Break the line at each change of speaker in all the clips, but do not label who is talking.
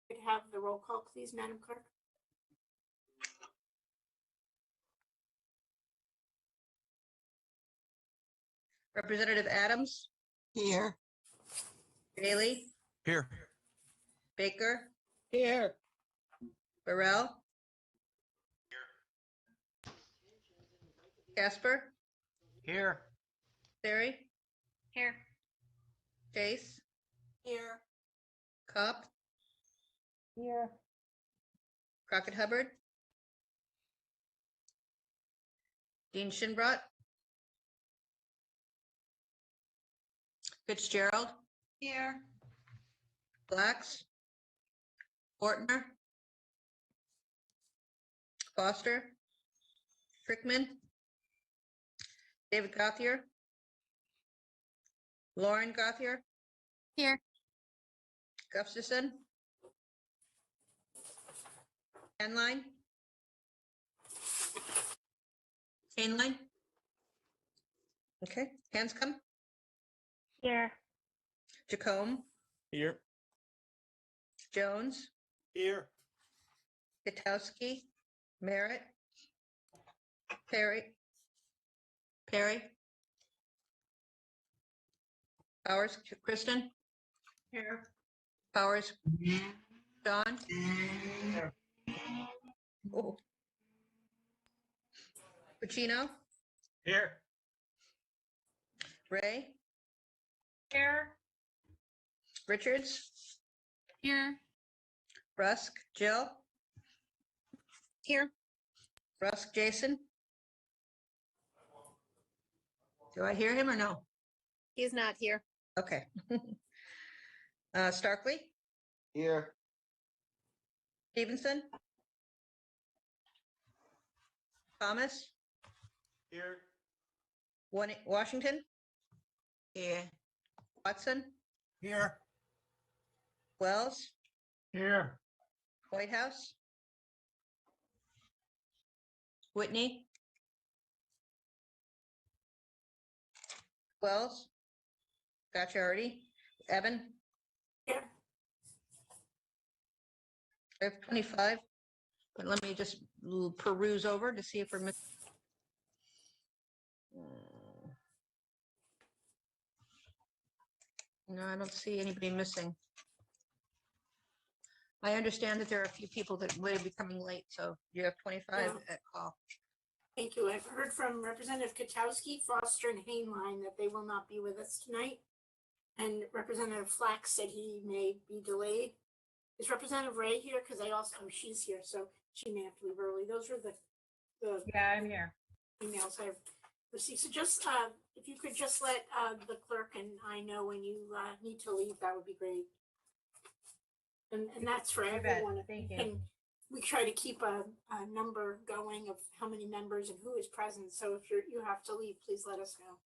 Could have the roll call, please, Madam Clerk?
Representative Adams,
Here.
Bailey,
Here.
Baker,
Here.
Burrell. Casper,
Here.
Terry,
Here.
Chase,
Here.
Cup,
Here.
Crockett Hubbard, Dean Shinbrot, Fitzgerald,
Here.
Blacks, Ortner, Foster, Frickman, David Gauthier, Lauren Gauthier,
Here.
Gustafson, Hanline, Hainline. Okay, Hanscom,
Here.
Jacome,
Here.
Jones,
Here.
Katowski, Merritt, Perry, Powers, Kristen,
Here.
Powers, John. Oh. Pacino,
Here.
Ray,
Here.
Richards,
Here.
Rusk, Jill,
Here.
Rusk, Jason. Do I hear him or no?
He's not here.
Okay. Starkley,
Here.
Stevenson, Thomas,
Here.
Washington,
Here.
Watson,
Here.
Wells,
Here.
Whitehouse, Whitney, Wells, gotcha already. Evan,
Here.
I have 25, but let me just peruse over to see if we're missing. No, I don't see anybody missing. I understand that there are a few people that will be coming late, so you have 25 at call.
Thank you. I've heard from Representative Katowski, Foster, and Hainline that they will not be with us tonight. And Representative Flack said he may be delayed. Is Representative Ray here? Because I also, oh, she's here, so she may have to leave early. Those are the
Yeah, I'm here.
emails I've received. So just, if you could just let the clerk and I know when you need to leave, that would be great. And that's for
You bet.
everyone.
Thank you.
And we try to keep a number going of how many members and who is present. So if you have to leave, please let us know.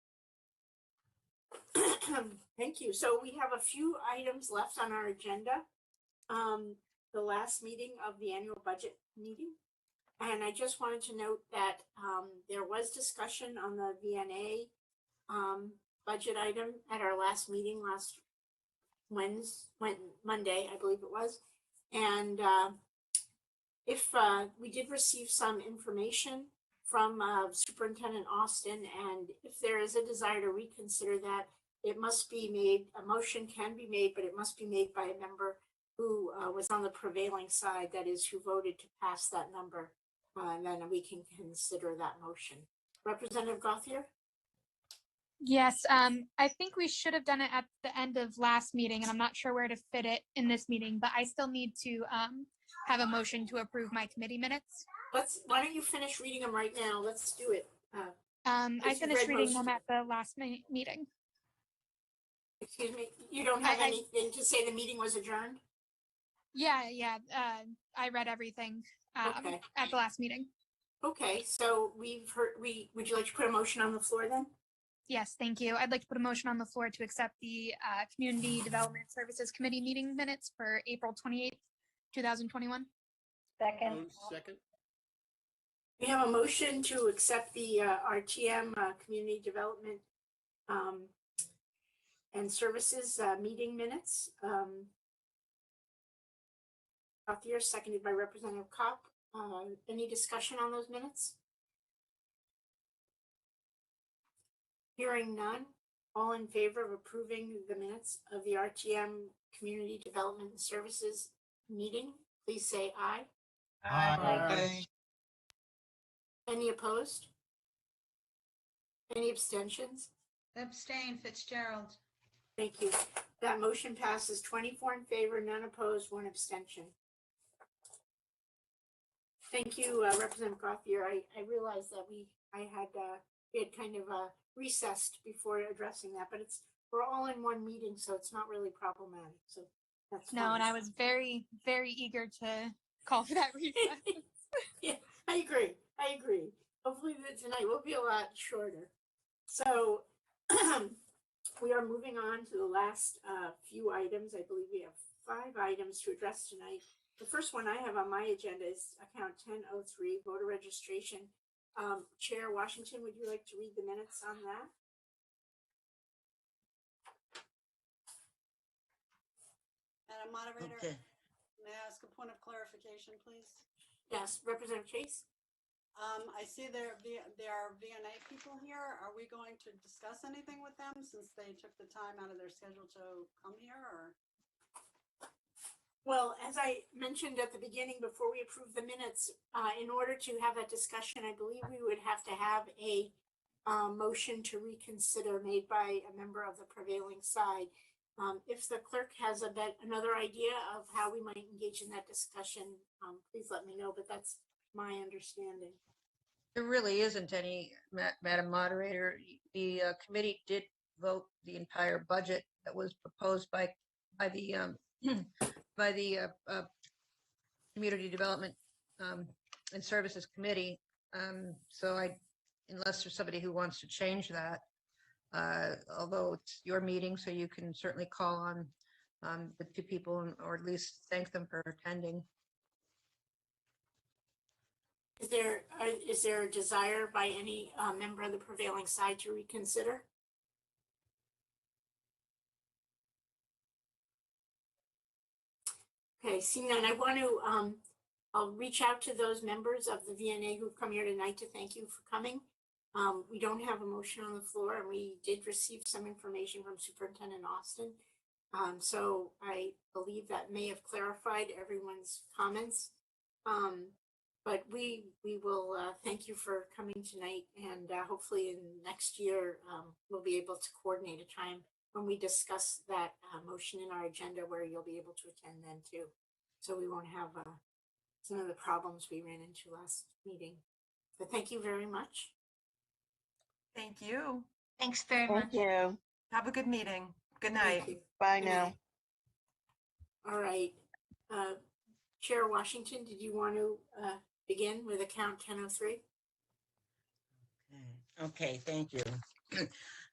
Thank you. So we have a few items left on our agenda. The last meeting of the annual budget meeting. And I just wanted to note that there was discussion on the VNA budget item at our last meeting last Monday, I believe it was. And if we did receive some information from Superintendent Austin, and if there is a desire to reconsider that, it must be made, a motion can be made, but it must be made by a member who was on the prevailing side, that is, who voted to pass that number. And then we can consider that motion. Representative Gauthier?
Yes, I think we should have done it at the end of last meeting, and I'm not sure where to fit it in this meeting, but I still need to have a motion to approve my committee minutes.
Why don't you finish reading them right now? Let's do it.
I finished
read
reading
most
them at the last meeting.
Excuse me, you don't have
I-
anything to say the meeting was adjourned?
Yeah, I read everything
Okay.
at the last meeting.
Okay, so we've heard, would you like to put a motion on the floor then?
Yes, thank you. I'd like to put a motion on the floor to accept the Community Development Services Committee meeting minutes for April 28th, 2021.
Second.
Second.
We have a motion to accept the R.T.M. Community Development and Services meeting minutes. Gauthier, seconded by Representative Kopp. Any discussion on those minutes? Hearing none. All in favor of approving the minutes of the R.T.M. Community Development and Services meeting, please say aye.
Aye.
Any opposed? Any abstentions?
Abstain, Fitzgerald.
Thank you. That motion passes 24 in favor, none opposed, 1 abstention. Thank you, Representative Gauthier. I realized that we had kind of recessed before addressing that, but we're all in one meeting, so it's not really problematic. So that's
No,
fine.
and I was very, very eager to call for that recess.
Yeah, I agree. Hopefully tonight will be a lot shorter. So we are moving on to the last few items. I believe we have 5 items to address tonight. The first one I have on my agenda is account 1003, voter registration. Chair Washington, would you like to read the minutes on that?
Madam Moderator,
Okay.
may I ask a point of clarification, please?
Yes, Representative Chase?
I see there are VNA people here. Are we going to discuss anything with them since they took the time out of their schedule to come here, or?
Well, as I mentioned at the beginning, before we approve the minutes, in order to have that discussion, I believe we would have to have a motion to reconsider made by a member of the prevailing side. If the clerk has another idea of how we might engage in that discussion, please let me know, but that's my understanding.
There really isn't any, Madam Moderator. The committee did vote the entire budget that was proposed by the by the Community Development and Services Committee. So unless there's somebody who wants to change that, although it's your meeting, so you can certainly call on the 2 people or at least thank them for attending.
Is there a desire by any member of the prevailing side to reconsider? Okay, seeing none, I want to, I'll reach out to those members of the VNA who've come here tonight to thank you for coming. We don't have a motion on the floor, and we did receive some information from Superintendent Austin. So I believe that may have clarified everyone's comments. But we will thank you for coming tonight, and hopefully in next year we'll be able to coordinate a time when we discuss that motion in our agenda where you'll be able to attend then too. So we won't have some of the problems we ran into last meeting. But thank you very much.
Thank you.
Thanks very much.
Thank you.
Have a good meeting. Good
Thank
night.
you.
Bye
Good
now.
night. All right. Chair Washington, did you want to begin with account 1003?
Okay, thank you.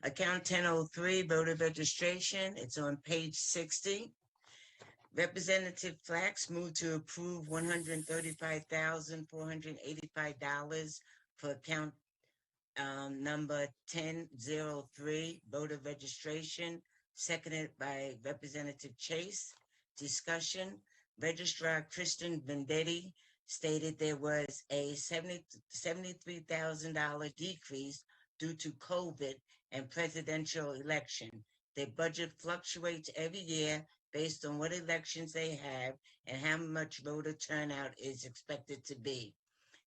Account 1003, voter registration. It's on page 60. Representative Flax moved to approve $135,485 for account number 1003, voter registration, seconded by Representative Chase. Discussion. Registrar Kristen Vendetti stated there was a $73,000 decrease due to COVID and presidential election. Their budget fluctuates every year based on what elections they have and how much voter turnout is expected to be.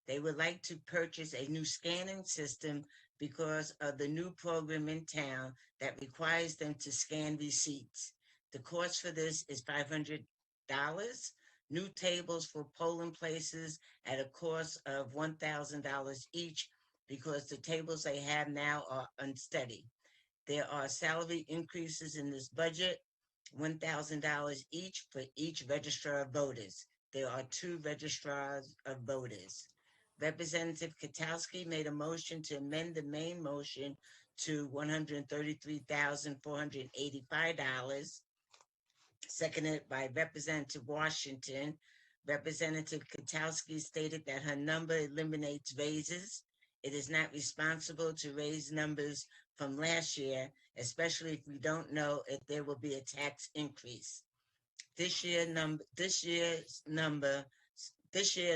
They would like to purchase a new scanning system because of the new program in town that requires them to scan receipts. The cost for this is $500. New tables for polling places at a cost of $1,000 each because the tables they have now are unsteady. There are salary increases in this budget, $1,000 each for each registrar of voters. There are 2 registrars of voters. Representative Katowski made a motion to amend the main motion to $133,485, seconded by Representative Washington. Representative Katowski stated that her number eliminates raises. It is not responsible to raise numbers from last year, especially if we don't know if there will be a tax increase. This year's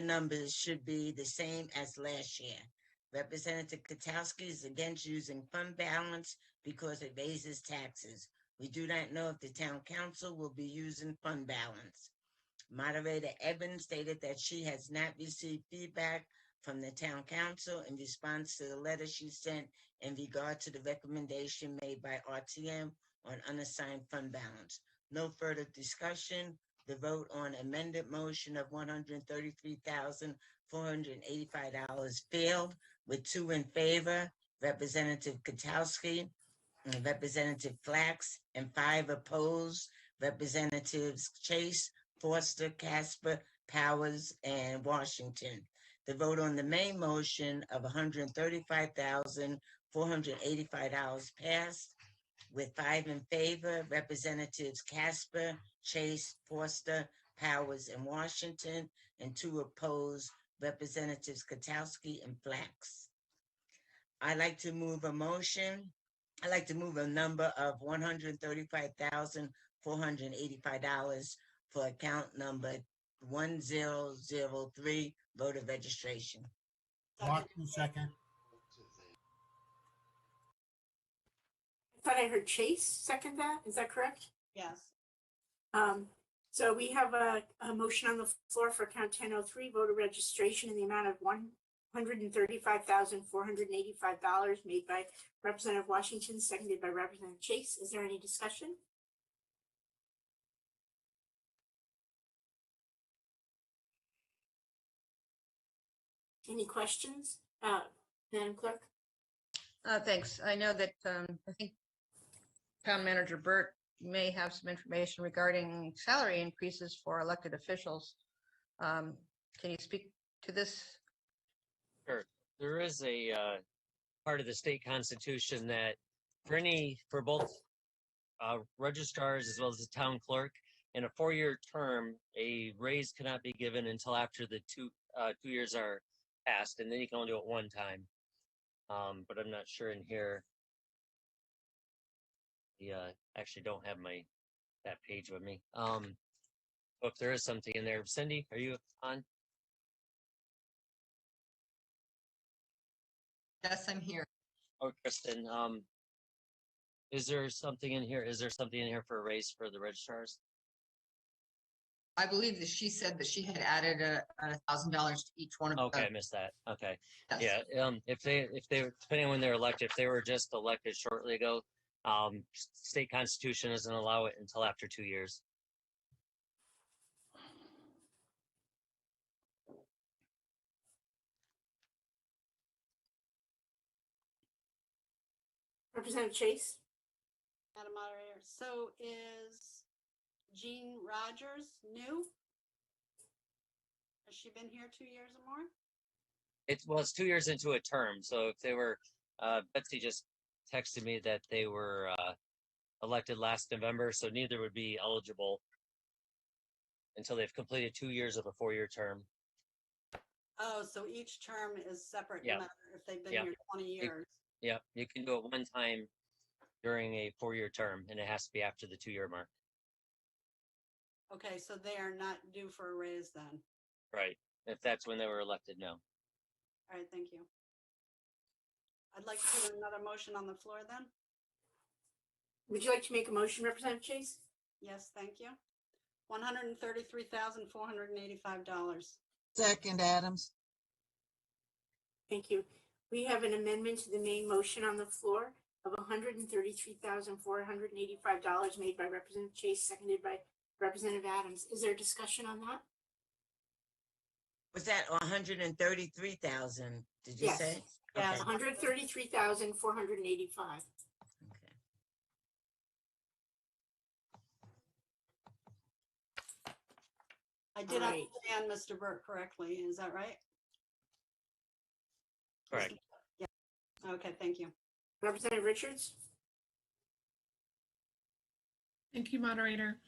numbers should be the same as last year. Representative Katowski is against using fund balance because it raises taxes. We do not know if the town council will be using fund balance. Moderator Evans stated that she has not received feedback from the town council in response to the letter she sent in regard to the recommendation made by R.T.M. on unassigned fund balance. No further discussion. The vote on amended motion of $133,485 failed with 2 in favor, Representative Katowski and Representative Flax, and 5 opposed, Representatives Chase, Foster, Casper, Powers, and Washington. The vote on the main motion of $135,485 passed with 5 in favor, Representatives Casper, Chase, Foster, Powers, and Washington, and 2 opposed, Representatives Katowski and Flax. I'd like to move a number of $135,485 for account number 1003, voter registration.
Watson, second.
I thought I heard Chase second that. Is that correct?
Yes.
So we have a motion on the floor for account 1003, voter registration in the amount of $135,485 made by Representative Washington, seconded by Representative Chase. Is there any discussion? Any questions? Madam Clerk?
Thanks. I know that I think Town Manager Burt may have some information regarding salary increases for elected officials. Can you speak to this?
Sure. There is a part of the state constitution that for both registrars as well as the town clerk, in a 4-year term, a raise cannot be given until after the 2 years are passed, and then you can only do it one time. But I'm not sure in here. Actually don't have that page with me. If there is something in there, Cindy, are you on?
Yes, I'm here.
Oh, Kristen, is there something in here? Is there something in here for a raise for the registrars?
I believe that she said that she had added $1,000 to each one of them.
Okay, I missed that. Okay.
Yes.
Yeah. If they depending on when they're elected, if they were just elected shortly ago, state constitution doesn't allow it until after 2 years.
Representative Chase?
Madam Moderator, so is Jean Rogers new? Has she been here 2 years or more?
It's 2 years into a term. So if they were, Betsy just texted me that they were elected last November, so neither would be eligible until they've completed 2 years of a 4-year term.
Oh, so each term is separate,
Yeah.
no matter if they've been
Yeah.
here 20 years.
Yeah, you can do it one time during a 4-year term, and it has to be after the 2-year mark.
Okay, so they are not due for a raise then.
Right. If that's when they were elected, no.
All right, thank you. I'd like to put another motion on the floor then.
Would you like to make a motion, Representative Chase?
Yes, thank you. $133,485.
Second, Adams.
Thank you. We have an amendment to the main motion on the floor of $133,485 made by Representative Chase, seconded by Representative Adams. Is there a discussion on that?
Was that 133,000? Did you
Yes.
say?
Yes.
Okay.
133,485.
Okay.
I did
All right.
understand Mr. Burt correctly. Is that right?
Correct.
Yeah. Okay, thank you.
Representative Richards?
Thank you, moderator.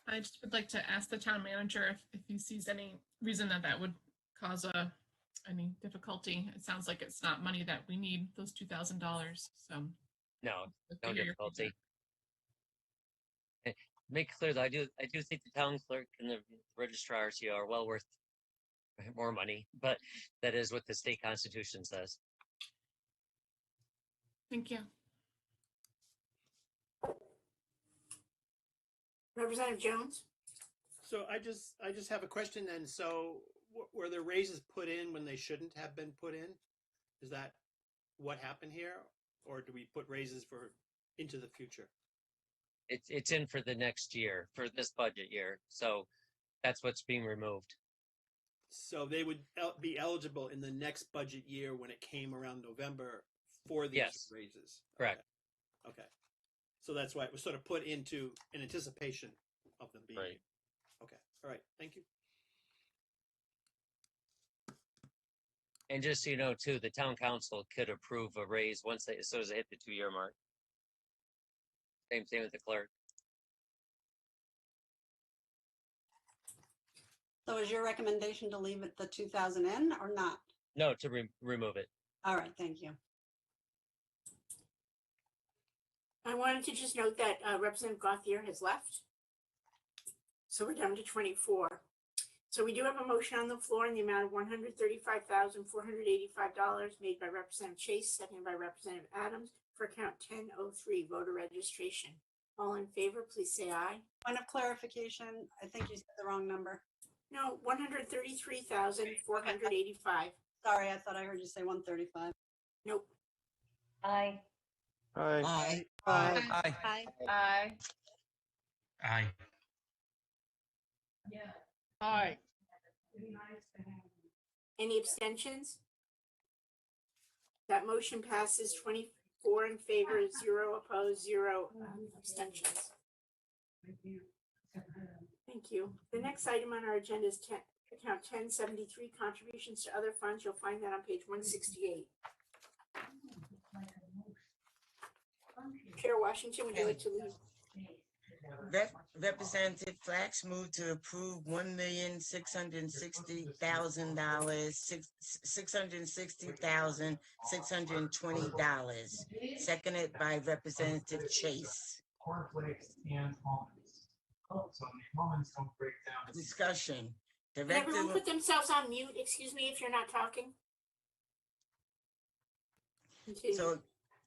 I just would like to ask the town manager if he sees any reason that would cause any difficulty. It sounds like it's not money that we need, those $2,000. So
No,
let's
no
hear your
difficulty.
feedback.
make clear that I do think the town clerk and the registrars here are well worth more money, but that is what the state constitution says.
Thank you.
Representative Jones?
So I just have a question then. So were the raises put in when they shouldn't have been put in? Is that what happened here? Or do we put raises for into the future?
It's in for the next year, for this budget year. So that's what's being removed.
So they would be eligible in the next budget year when it came around November for these
Yes.
raises.
Correct.
Okay. So that's why it was sort of put into in anticipation of them being.
Right.
Okay. All right. Thank you.
And just so you know, too, the town council could approve a raise once they, as soon as they hit the 2-year mark. Same thing with the clerk.
So is your recommendation to leave it the 2,000 in or not?
No, to remove it.
All right, thank you.
I wanted to just note that Representative Gauthier has left. So we're down to 24. So we do have a motion on the floor in the amount of $135,485 made by Representative Chase, seconded by Representative Adams for account 1003, voter registration. All in favor, please say aye.
Point of clarification, I think you said the wrong number.
No, 133,485.
Sorry, I thought I heard you say 135.
Nope.
Aye.
Aye.
Aye.
Aye.
Aye.
Aye.
Aye.
Aye.
Any abstentions? That motion passes 24 in favor, 0 opposed, 0 abstentions. Thank you. The next item on our agenda is account 1073, contributions to other funds. You'll find that on page 168. Chair Washington, would you like to lead?
Representative Flax moved to approve $1,660,000, $660,620. Seconded by Representative Chase.
Cornflakes and almonds. Oh, so many almonds don't break down.
Discussion.
Can everyone put themselves on mute? Excuse me if you're not talking. Continue.
So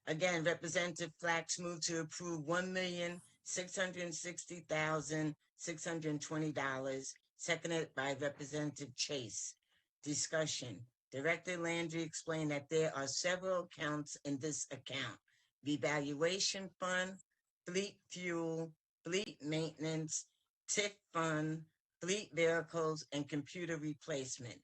again, Representative Flax moved to approve $1,660,620, seconded by Representative Chase. Discussion. Director Landry explained that there are several accounts in this account: revaluation fund, fleet fuel, fleet maintenance, TIF fund, fleet vehicles, and computer replacement.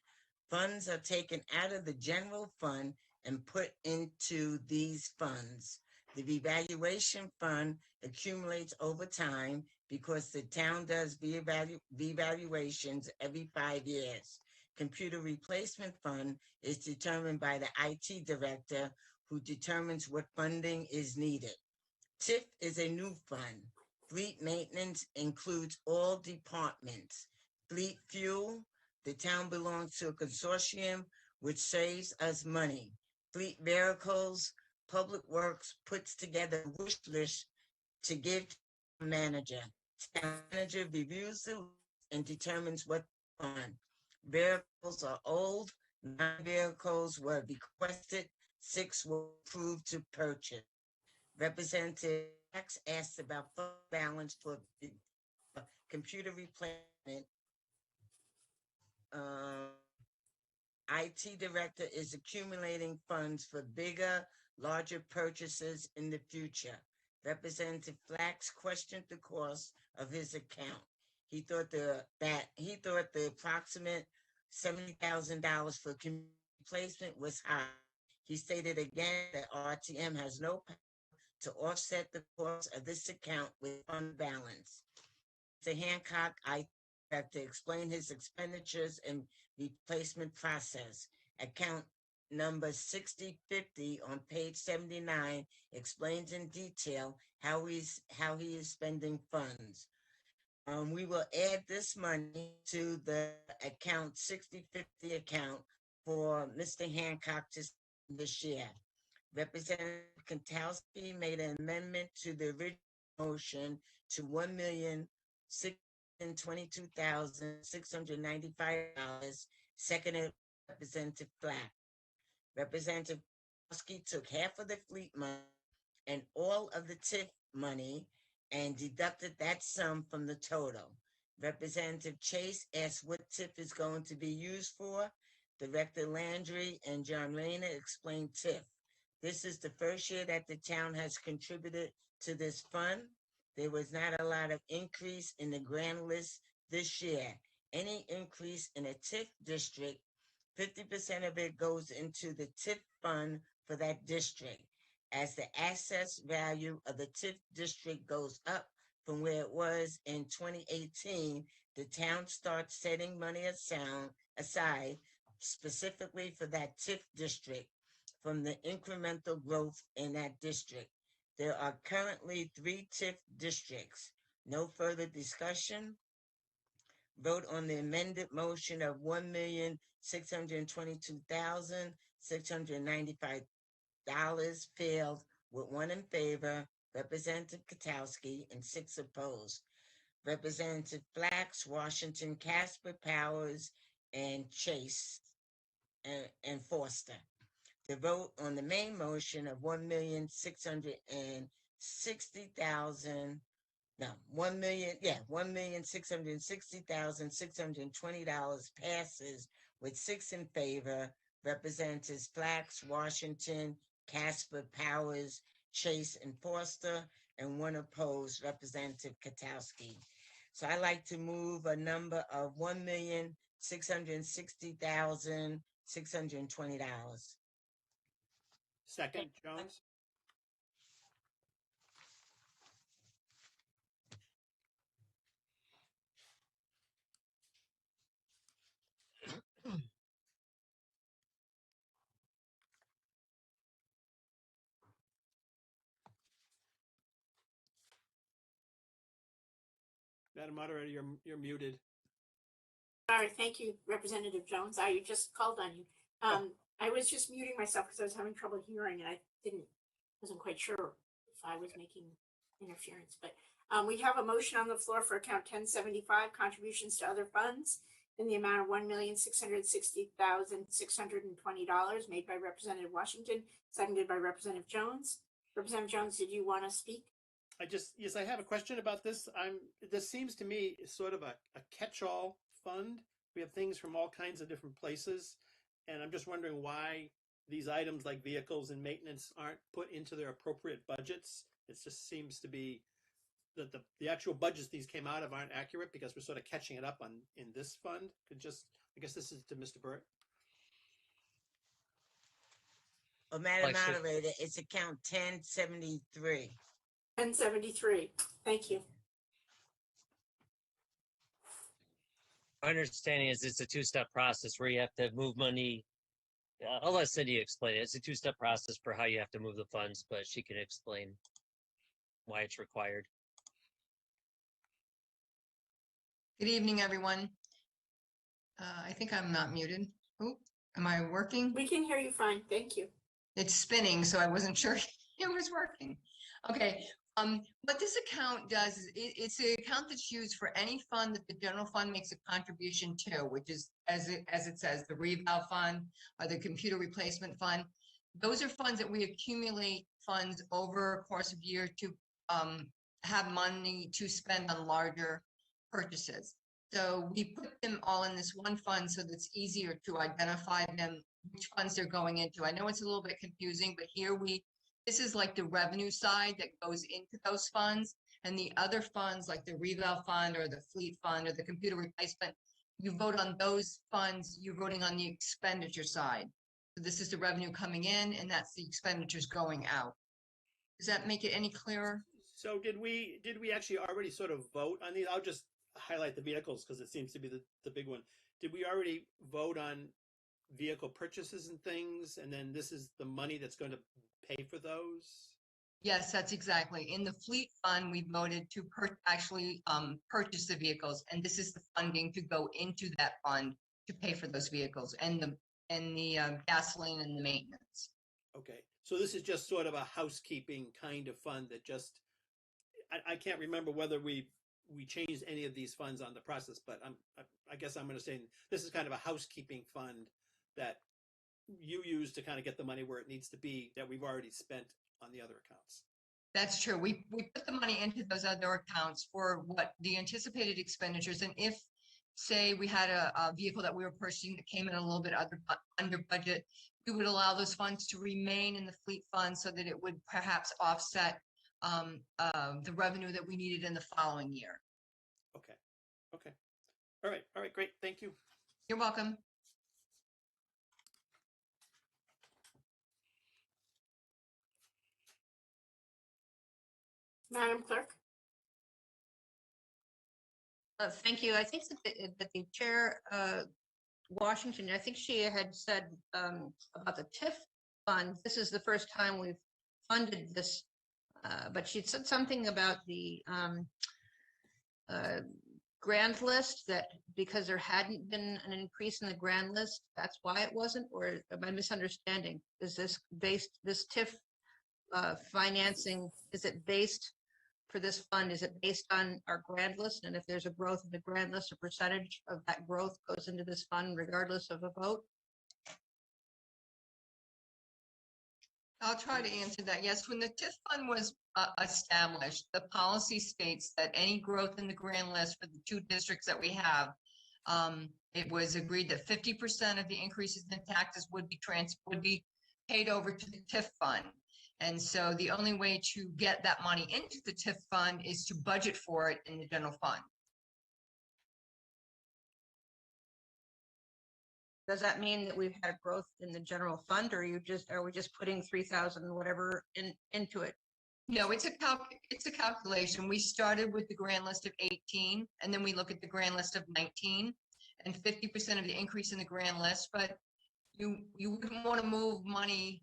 Funds are taken out of the general fund and put into these funds. The revaluation fund accumulates over time because the town does revaluations every 5 years. Computer replacement fund is determined by the IT director, who determines what funding is needed. TIF is a new fund. Fleet maintenance includes all departments. Fleet fuel, the town belongs to a consortium which saves us money. Fleet vehicles, Public Works puts together a wish list to give to the manager. Town manager reviews the list and determines what to fund. Vehicles are old, 9 vehicles were requested, 6 were approved to purchase. Representative X asked about fund balance for the computer replacement. IT director is accumulating funds for bigger, larger purchases in the future. Representative Flax questioned the cost of his account. He thought the approximate $70,000 for computer replacement was high. He stated again that R.T.M has no power to offset the cost of this account with fund balance. Mr. Hancock, I have to explain his expenditures and replacement process. Account number 6050 on page 79 explains in detail how he is spending funds. We will add this money to the account 6050 account for Mr. Hancock to spend this year. Representative Kantowski made an amendment to the original motion to $1,000,000 $622,695, seconded by Representative Black. Representative Kowski took half of the fleet money and all of the TIF money and deducted that sum from the total. Representative Chase asked what TIF is going to be used for. Director Landry and John Rayner explained TIF. This is the first year that the town has contributed to this fund. There was not a lot of increase in the grant list this year. Any increase in a TIF district, 50% of it goes into the TIF fund for that district. As the assess value of the TIF district goes up from where it was in 2018, the town starts setting money aside specifically for that TIF district from the incremental growth in that district. There are currently 3 TIF districts. No further discussion. Vote on the amended motion of $1,622,695 failed with 1 in favor, Representative Katowski, and 6 opposed. Representative Blacks, Washington, Casper, Powers, and Chase, and Foster. The vote on the main motion of $1,660,620 passes with 6 in favor, Representatives Blacks, Washington, Casper, Powers, Chase, and Foster, and 1 opposed, Representative Katowski. So I'd like to move a number of $1,660,620.
Second, Jones. Madam Moderator, you're muted.
Sorry, thank you, Representative Jones. I just called on you. I was just muting myself because I was having trouble hearing and I wasn't quite sure if I was making interference, but we have a motion on the floor for account 1075, contributions to other funds in the amount of $1,660,620 made by Representative Washington, seconded by Representative Jones. Representative Jones, did you want to speak?
Yes, I have a question about this. This seems to me sort of a catch-all fund. We have things from all kinds of different places. And I'm just wondering why these items like vehicles and maintenance aren't put into their appropriate budgets. It just seems to be that the actual budgets these came out of aren't accurate because we're sort of catching it up in this fund. I guess this is to Mr. Burt.
Oh, Madam Moderator, it's account 1073.
1073. Thank you.
My understanding is it's a 2-step process where you have to move money. I'll let Cindy explain it. It's a 2-step process for how you have to move the funds, but she can explain why it's required.
Good evening, everyone. I think I'm not muted. Oh, am I working?
We can hear you fine. Thank you.
It's spinning, so I wasn't sure it was working. Okay. What this account does is it's an account that's used for any fund that the general fund makes a contribution to, which is, as it says, the reval fund or the computer replacement fund. Those are funds that we accumulate funds over a course of year to have money to spend on larger purchases. So we put them all in this one fund so that's easier to identify them, which funds they're going into. I know it's a little bit confusing, but here this is like the revenue side that goes into those funds, and the other funds like the reval fund or the fleet fund or the computer replacement, you vote on those funds, you're voting on the expenditure side. So this is the revenue coming in and that's the expenditures going out. Does that make it any clearer?
So did we actually already sort of vote on these? I'll just highlight the vehicles because it seems to be the big one. Did we already vote on vehicle purchases and things, and then this is the money that's going to pay for those?
Yes, that's exactly. In the fleet fund, we voted to actually purchase the vehicles, and this is the funding to go into that fund to pay for those vehicles and the gasoline and the maintenance.
Okay, so this is just sort of a housekeeping kind of fund that just I can't remember whether we we changed any of these funds on the process, but I guess I'm going to say this is kind of a housekeeping fund that you use to kind of get the money where it needs to be that we've already spent on the other accounts.
That's true. We put the money into those other accounts for what the anticipated expenditures. And if, say, we had a vehicle that we were purchasing that came in a little bit under budget, we would allow those funds to remain in the fleet fund so that it would perhaps offset the revenue that we needed in the following year.
Okay. Okay. All right. Great. Thank you.
You're welcome.
Madam Clerk?
Thank you. I think that the chair, Washington, I think she had said about the TIF fund. This is the first time we've funded this, but she said something about the grand list, that because there hadn't been an increase in the grand list, that's why it wasn't, or am I misunderstanding? Is this TIF financing, is it based for this fund, is it based on our grand list? And if there's a growth in the grand list, a percentage of that growth goes into this fund regardless of a vote?
I'll try to answer that. Yes, when the TIF fund was established, the policy states that any growth in the grand list for the 2 districts that we have, it was agreed that 50% of the increases in taxes would be paid over to the TIF fund. And so the only way to get that money into the TIF fund is to budget for it in the general fund.
Does that mean that we've had growth in the general fund, or are we just putting 3,000 whatever into it?
No, it's a calculation. We started with the grand list of 18, and then we look at the grand list of 19, and 50% of the increase in the grand list. But you wouldn't want to move money.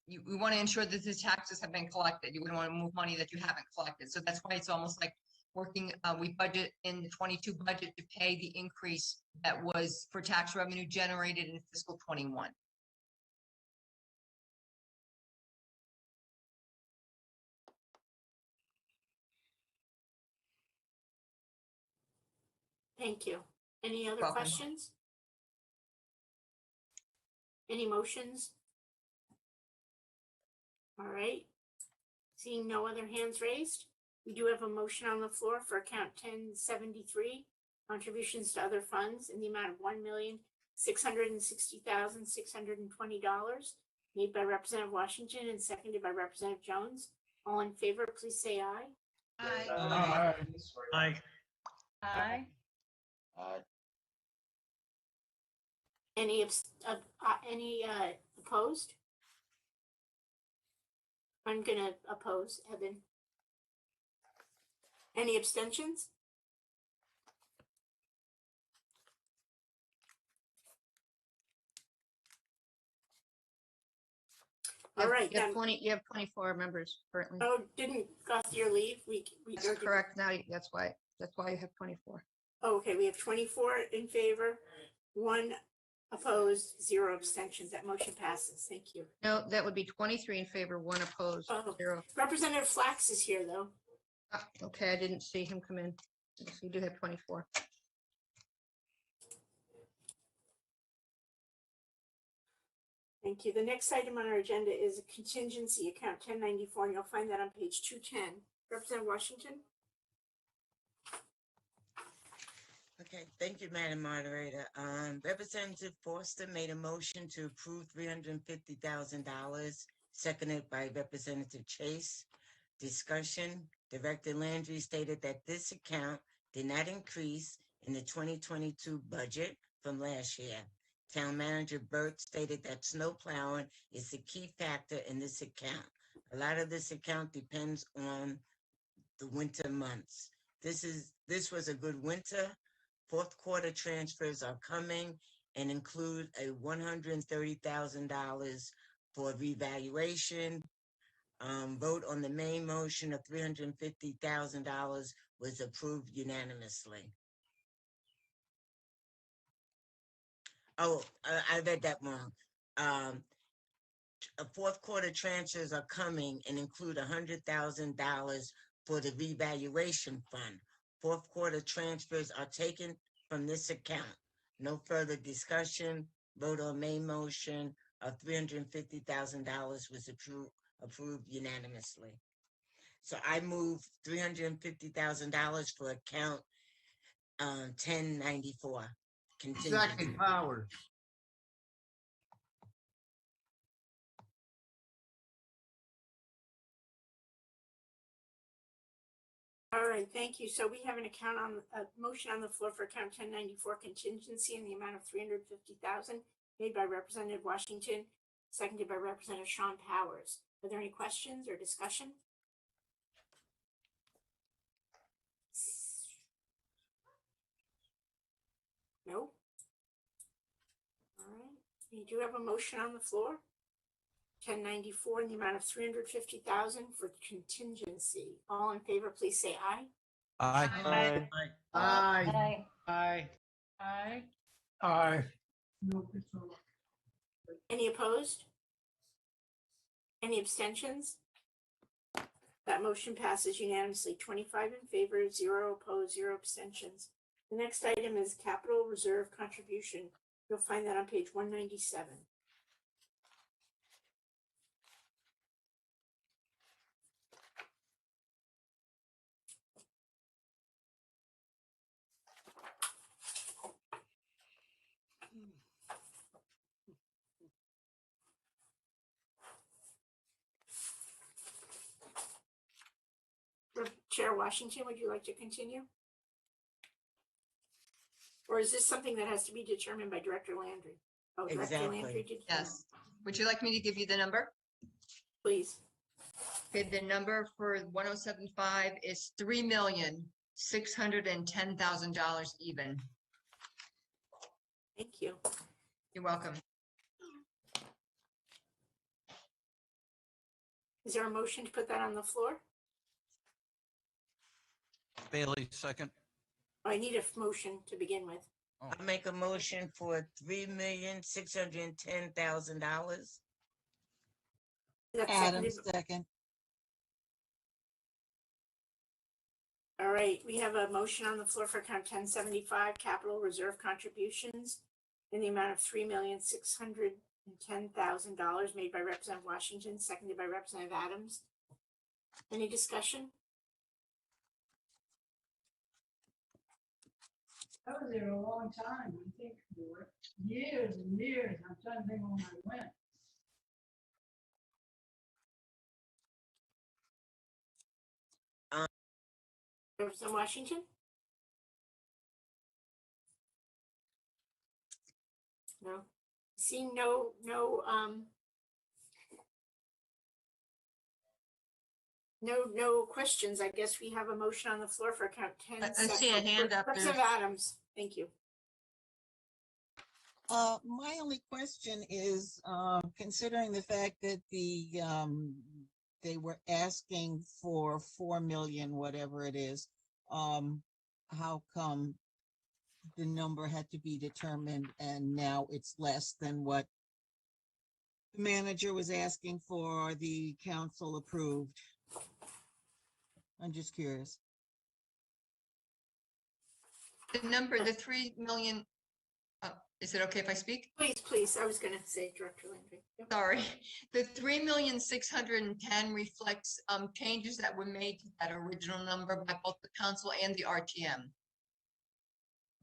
We want to ensure that the taxes have been collected. You wouldn't want to move money that you haven't collected. So that's why it's almost like working, we budget in the 22 budget to pay the increase that was for tax revenue generated in fiscal 21.
Thank you. Any other
Welcome.
questions? Any motions? All right. Seeing no other hands raised, we do have a motion on the floor for account 1073, contributions to other funds in the amount of $1,660,620, made by Representative Washington and seconded by Representative Jones. All in favor, please say aye.
Aye.
Aye.
Aye.
Any opposed? I'm gonna oppose, Evan. Any abstentions? All right,
You have
then.
you have 24 members currently.
Oh, didn't Gauthier leave? We
That's
or did-
correct. Now that's why you have 24.
Oh, okay, we have 24 in favor, 1 opposed, 0 abstentions. That motion passes. Thank you.
No, that would be 23 in favor, 1 opposed,
Oh.
0.
Representative Flax is here, though.
Okay, I didn't see him come in. So you do have 24.
Thank you. The next item on our agenda is a contingency account 1094, and you'll find that on page 210. Representative Washington?
Okay, thank you, Madam Moderator. Representative Forster made a motion to approve $350,000, seconded by Representative Chase. Discussion, Director Landry stated that this account did not increase in the 2022 budget from last year. Town Manager Burt stated that snow plowing is the key factor in this account. A lot of this account depends on the winter months. This was a good winter. Fourth quarter transfers are coming and include a $130,000 for revaluation. Vote on the main motion of $350,000 was approved unanimously. Oh, I read that wrong. Fourth quarter transfers are coming and include $100,000 for the revaluation fund. fourth quarter transfers are taken from this account. No further discussion. Vote on main motion of $350,000 was approved unanimously. So I move $350,000 for account 1094. Contingency.
Second, Powers.
All right, thank you. So we have an account on a motion on the floor for account 1094 contingency in the amount of $350,000 made by Representative Washington, seconded by Representative Sean Powers. Are there any questions or discussion? No? All right, we do have a motion on the floor. 1094 in the amount of $350,000 for contingency. All in favor, please say aye.
Aye.
Aye.
Aye.
Aye.
Aye.
Aye.
Any opposed? Any abstentions? That motion passes unanimously, 25 in favor, 0 opposed, 0 abstentions. The next item is capital reserve contribution. You'll find that on page 197. Chair Washington, would you like to continue? Or is this something that has to be determined by Director Landry? Oh, Director
Exactly.
Landry did.
Yes. Would you like me to give you the number?
Please.
Okay, the number for 1075 is $3,610,000 even.
Thank you.
You're welcome.
Is there a motion to put that on the floor?
Bailey, second.
I need a motion to begin with.
I make a motion for $3,610,000.
Adams,
second.
All right, we have a motion on the floor for account 1075, capital reserve contributions in the amount of $3,610,000 made by Representative Washington, seconded by Representative Adams. Any discussion?
I was there a long time. I think for years and years. I'm trying to think when I went.
Representative Washington? No. Seeing no questions, I guess we have a motion on the floor for account 10.
I see a hand up.
Representative Adams, thank you.
My only question is, considering the fact that they were asking for 4 million, whatever it is, how come the number had to be determined and now it's less than what the manager was asking for, the council approved? I'm just curious.
The number, the 3 million, is it okay if I speak?
Please, I was gonna say Director Landry. Yep.
Sorry, the 3,610,000 reflects changes that were made to that original number by both the council and the R.T.M.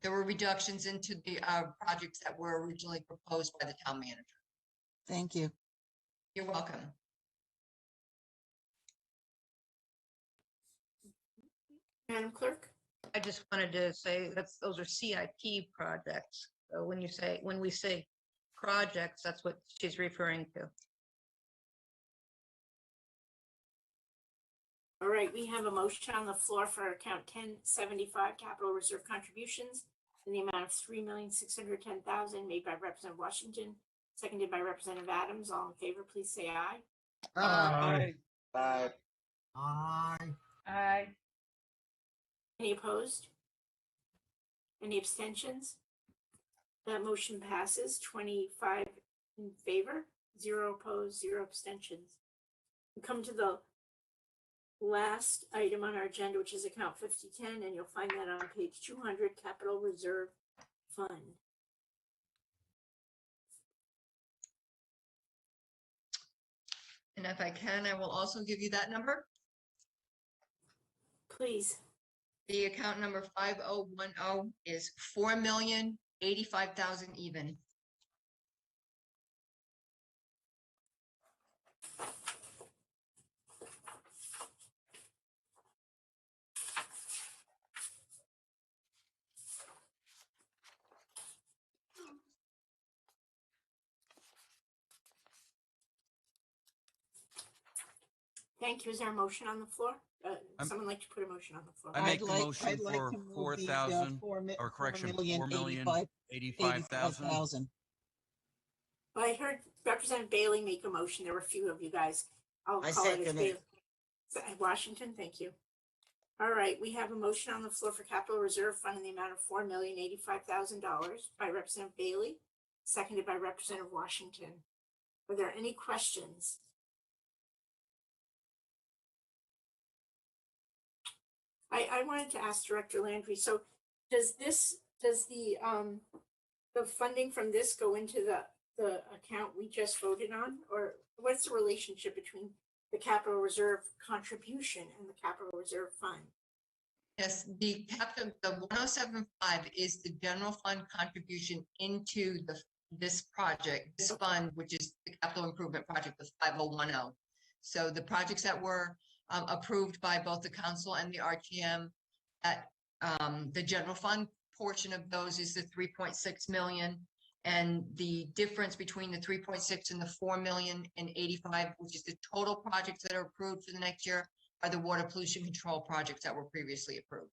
There were reductions into the projects that were originally proposed by the town manager.
Thank you.
You're welcome.
Madam Clerk?
I just wanted to say those are CIP projects. So when we say projects, that's what she's referring to.
All right, we have a motion on the floor for account 1075, capital reserve contributions in the amount of $3,610,000 made by Representative Washington, seconded by Representative Adams. All in favor, please say aye.
Aye.
Aye.
Aye.
Aye.
Any opposed? Any abstentions? That motion passes, 25 in favor, 0 opposed, 0 abstentions. We come to the last item on our agenda, which is account 5010, and you'll find that on page 200, Capital Reserve Fund.
And if I can, I will also give you that number.
Please.
The account number 5010 is 4,085,000 even.
Thank you. Is there a motion on the floor? Someone like to put a motion on the floor?
I make the
I'd
motion
like
for
to move the,
4,000,
4
or correction,
4,085,000.
4,085,000.
Well, I heard Representative Bailey make a motion. There were a few of you guys. I'll
I
call it as
second
Bailey.
it.
Washington, thank you. All right, we have a motion on the floor for Capital Reserve Fund in the amount of $4,085,000 by Representative Bailey, seconded by Representative Washington. Are there any questions? I wanted to ask Director Landry, so does the funding from this go into the account we just voted on? Or what's the relationship between the Capital Reserve contribution and the Capital Reserve Fund?
Yes, the 1075 is the general fund contribution into this project, this fund, which is the capital improvement project, the 5010. So the projects that were approved by both the council and the R.T.M. at the general fund portion of those is the 3.6 million. And the difference between the 3.6 and the 4,085,000, which is the total projects that are approved for the next year, are the water pollution control projects that were previously approved.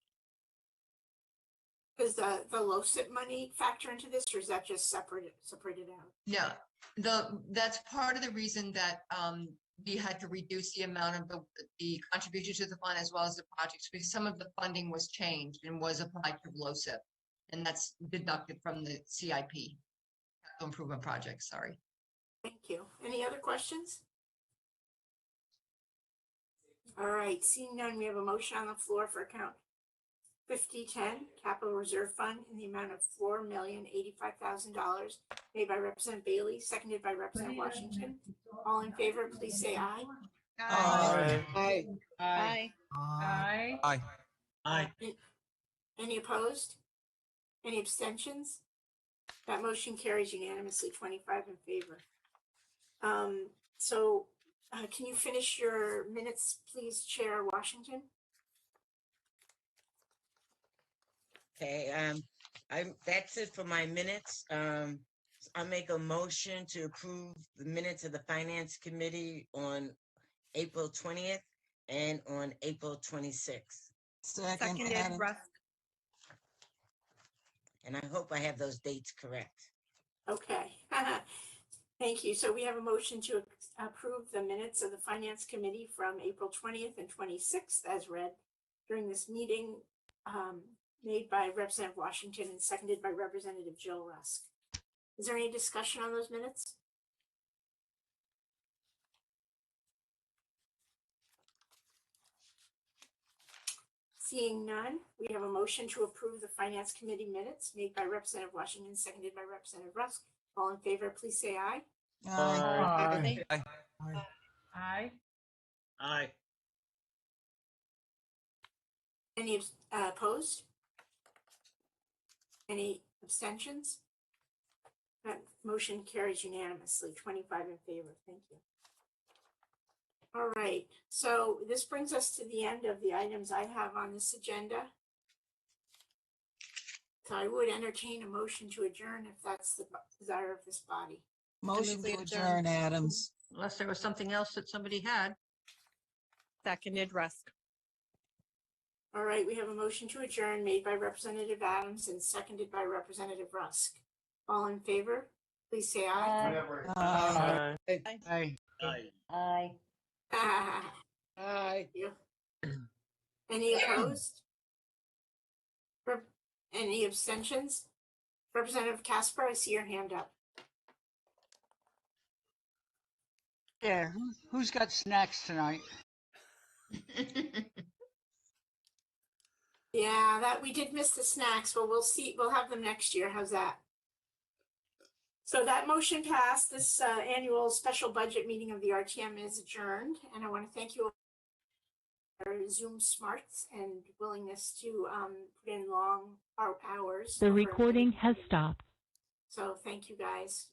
Does the LoCIP money factor into this, or is that just separated out?
Yeah, that's part of the reason that we had to reduce the amount of the contribution to the fund as well as the projects, because some of the funding was changed and was applied to LoCIP, and that's deducted from the CIP, capital improvement project. Sorry.
Thank you. Any other questions? All right, seeing none, we have a motion on the floor for account 5010, Capital Reserve Fund, in the amount of $4,085,000, made by Representative Bailey, seconded by Representative Washington. All in favor, please say aye.
Aye.
Aye.
Aye.
Aye.
Aye.
Aye.
Any opposed? Any abstentions? That motion carries unanimously, 25 in favor. Can you finish your minutes, please, Chair Washington?
Okay, that's it for my minutes. I make a motion to approve the minutes of the Finance Committee on April 20th and on April 26th.
Seconded, Adams.
Rusk.
And I hope I have those dates correct.
Okay. Thank you. So we have a motion to approve the minutes of the Finance Committee from April 20th and 26th as read during this meeting, made by Representative Washington and seconded by Representative Jill Rusk. Is there any discussion on those minutes? Seeing none, we have a motion to approve the Finance Committee minutes made by Representative Washington, seconded by Representative Rusk. All in favor, please say aye.
Aye.
Aye.
Aye.
Aye.
Any opposed? Any abstentions? That motion carries unanimously, 25 in favor. Thank you. All right, so this brings us to the end of the items I have on this agenda. So I would entertain a motion to adjourn if that's the desire of this body.
Motion to adjourn, Adams.
Unless there was something else that somebody had.
Seconded, Rusk.
All right, we have a motion to adjourn made by Representative Adams and seconded by Representative Rusk. All in favor, please say aye.
Aye.
Aye.
Aye.
Aye. Any opposed? Any abstentions? Representative Casper, I see your hand up.
Yeah, who's got snacks tonight?
Yeah, that we did miss the snacks, but we'll see. We'll have them next year. How's that? So that motion passed. This annual special budget meeting of the RTM is adjourned, and I want to thank you all for your Zoom smarts and willingness to put in long hours.
The
over
recording
many
has
meetings.
stopped.
So thank you guys.